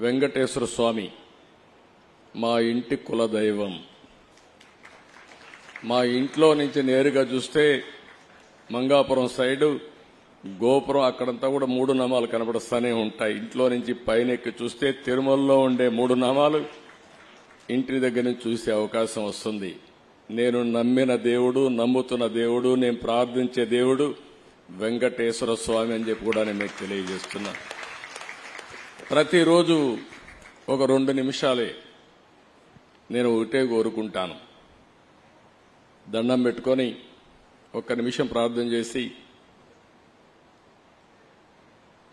వెంకటేశ్వర స్వామి మా ఇంటి కులదైవం. మా ఇంట్లో నుంచి నేరుగా చూస్తే మంగాపురం సైడు గోపురం అక్కడంతా కూడా 3 నామాలు కనబడుస్తూనే ఉంటాయి. ఇంట్లో నుంచి పైన ఎక్కి చూస్తే తిరుమలలో ఉండే 3 నామాలు ఇంటి దగ్గర నుంచి చూసే అవకాశం వస్తుంది. నేను నమ్మిన దేవుడు, నమ్ముతున్న దేవుడు, నేను ప్రార్థించే దేవుడు వెంకటేశ్వర స్వామి అని చెప్పి కూడా నేను మీకు తెలియజేస్తున్నా. ప్రతిరోజు ఒక 2 నిమిషాలే నేను ఒకటే కోరుకుంటాను. దండం పెట్టుకొని 1 నిమిషం ప్రార్థన చేసి,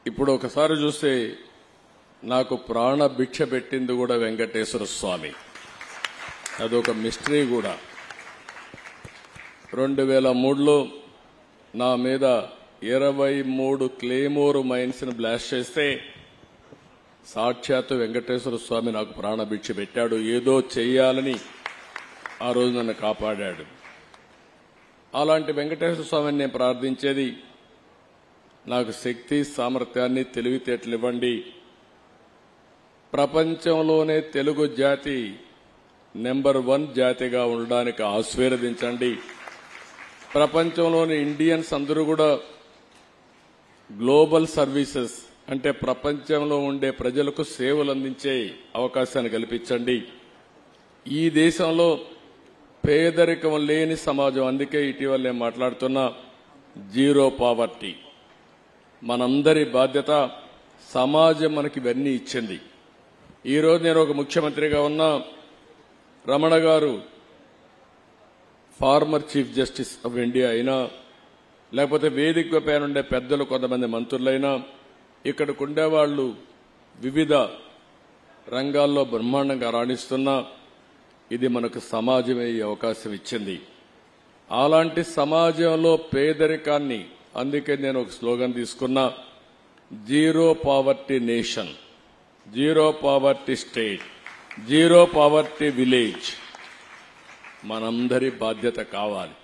ఇప్పుడు ఒకసారి చూస్తే నాకు ప్రాణ భిక్ష పెట్టింది కూడా వెంకటేశ్వర స్వామి. అదొక మిస్టరీ కూడా. 2003లో నా మీద 23 క్లేమోర్ మైన్స్ ని బ్లాస్ట్ చేస్తే సాక్షాత్తు వెంకటేశ్వర స్వామి నాకు ప్రాణభిక్ష పెట్టాడు. ఏదో చెయ్యాలని ఆ రోజు నన్ను కాపాడాడు. అలాంటి వెంకటేశ్వర స్వామిని నేను ప్రార్థించేది, నాకు శక్తి, సామర్థ్యాన్ని, తెలివితేటలు ఇవ్వండి. ప్రపంచంలోనే తెలుగు జాతి నెంబర్ 1 జాతిగా ఉండడానికి ఆశీర్వదించండి. ప్రపంచంలోని ఇండియన్స్ అందరూ కూడా గ్లోబల్ సర్వీసెస్ అంటే ప్రపంచంలో ఉండే ప్రజలకు సేవలు అందించే అవకాశాన్ని కల్పించండి. ఈ దేశంలో పేదరికం లేని సమాజం, అందుకే ఇటీవల నేను మాట్లాడుతున్నా జీరో పావర్టీ. మనందరి బాధ్యత. సమాజం మనకి ఇవన్నీ ఇచ్చింది. ఈరోజు నేను ఒక ముఖ్యమంత్రిగా ఉన్నా, రమణ గారు former chief justice of India అయినా, లేకపోతే వేదిక పైన ఉండే పెద్దలు కొంతమంది మంత్రులైనా, ఇక్కడికి ఉండేవాళ్లు వివిధ రంగాల్లో బ్రహ్మాండంగా రాణిస్తున్నా, ఇది మనకు సమాజమే ఈ అవకాశం ఇచ్చింది. అలాంటి సమాజంలో పేదరికాన్ని, అందుకే నేను ఒక స్లోగన్ తీసుకున్నా, zero poverty nation, zero poverty state, zero poverty village. మనందరి బాధ్యత కావాలి.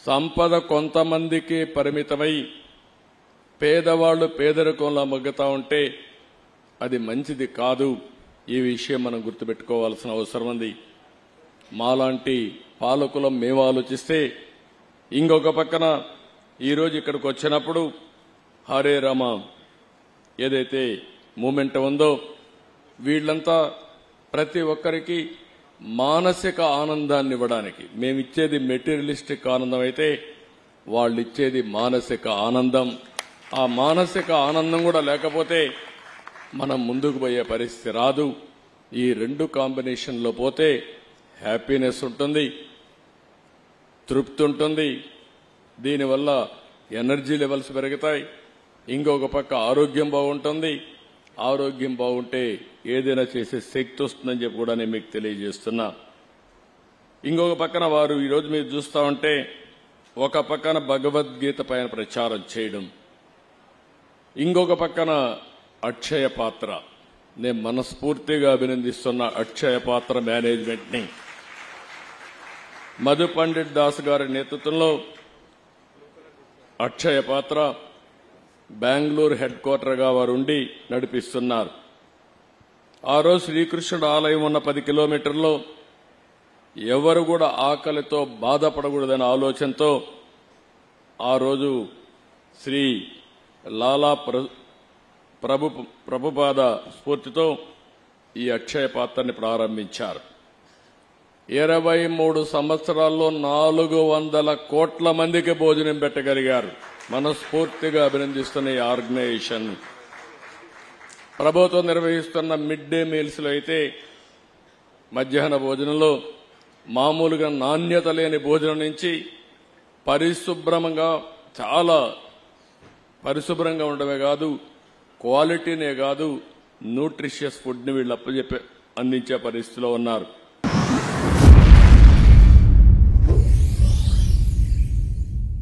సంపద కొంతమందికి పరిమితమై పేదవాళ్లు పేదరికంలో మగ్గుతా ఉంటే అది మంచిది కాదు. ఈ విషయం మనం గుర్తుపెట్టుకోవాల్సిన అవసరం ఉంది. మాలాంటి పాలకులం మేము ఆలోచిస్తే, ఇంకొక పక్కన ఈరోజు ఇక్కడికి వచ్చినప్పుడు హరే రామ ఏదైతే మూమెంట్ ఉందో, వీళ్లంతా ప్రతి ఒక్కరికి మానసిక ఆనందాన్ని ఇవ్వడానికి, మేమిచ్చేది మెటీరియలిస్టిక్ ఆనందం అయితే వాళ్ళు ఇచ్చేది మానసిక ఆనందం. ఆ మానసిక ఆనందం కూడా లేకపోతే మనం ముందుకు పోయే పరిస్థితి రాదు. ఈ 2 కాంబినేషన్లో పోతే హ్యాపీనెస్ ఉంటుంది, తృప్తి ఉంటుంది. దీనివల్ల ఎనర్జీ లెవెల్స్ పెరుగుతాయి. ఇంకొక పక్క ఆరోగ్యం బాగుంటుంది. ఆరోగ్యం బాగుంటే ఏదైనా చేసే శక్తి వస్తుందని చెప్పి కూడా నేను మీకు తెలియజేస్తున్నా. ఇంకొక పక్కన వారు ఈరోజు మీరు చూస్తా ఉంటే, ఒక పక్కన భగవద్గీత పైన ప్రచారం చేయడం, ఇంకొక పక్కన అక్షయ పాత్ర. నేను మనస్ఫూర్తిగా అభినందిస్తున్న అక్షయ పాత్ర మేనేజ్మెంట్ ని. మధు పండిట్ దాస్ గారి నేతృత్వంలో అక్షయ పాత్ర బెంగళూరు హెడ్ క్వార్టర్గా వారు ఉండి నడిపిస్తున్నారు. ఆ రోజు శ్రీకృష్ణుడు ఆలయం ఉన్న 10 కిలోమీటర్లో ఎవరు కూడా ఆకలితో బాధపడకూడదనే ఆలోచనతో ఆ రోజు శ్రీ లాలా ప్రభుపాద స్ఫూర్తితో ఈ అక్షయ పాత్రని ప్రారంభించారు. 23 సంవత్సరాల్లో 400 కోట్ల మందికి భోజనం పెట్టగలిగారు. మనస్ఫూర్తిగా అభినందిస్తున్న ఈ ఆర్గనైజేషన్. ప్రభుత్వం నిర్వహిస్తున్న మిడ్ డే మీల్స్ లో అయితే మధ్యాహ్న భోజనంలో మామూలుగా నాణ్యత లేని భోజనం నుంచి పరిశుభ్రంగా, చాలా పరిశుభ్రంగా ఉండమే కాదు, క్వాలిటీనే కాదు, న్యూట్రిషియస్ ఫుడ్ ని వీళ్ళు అందించే పరిస్థితిలో ఉన్నారు.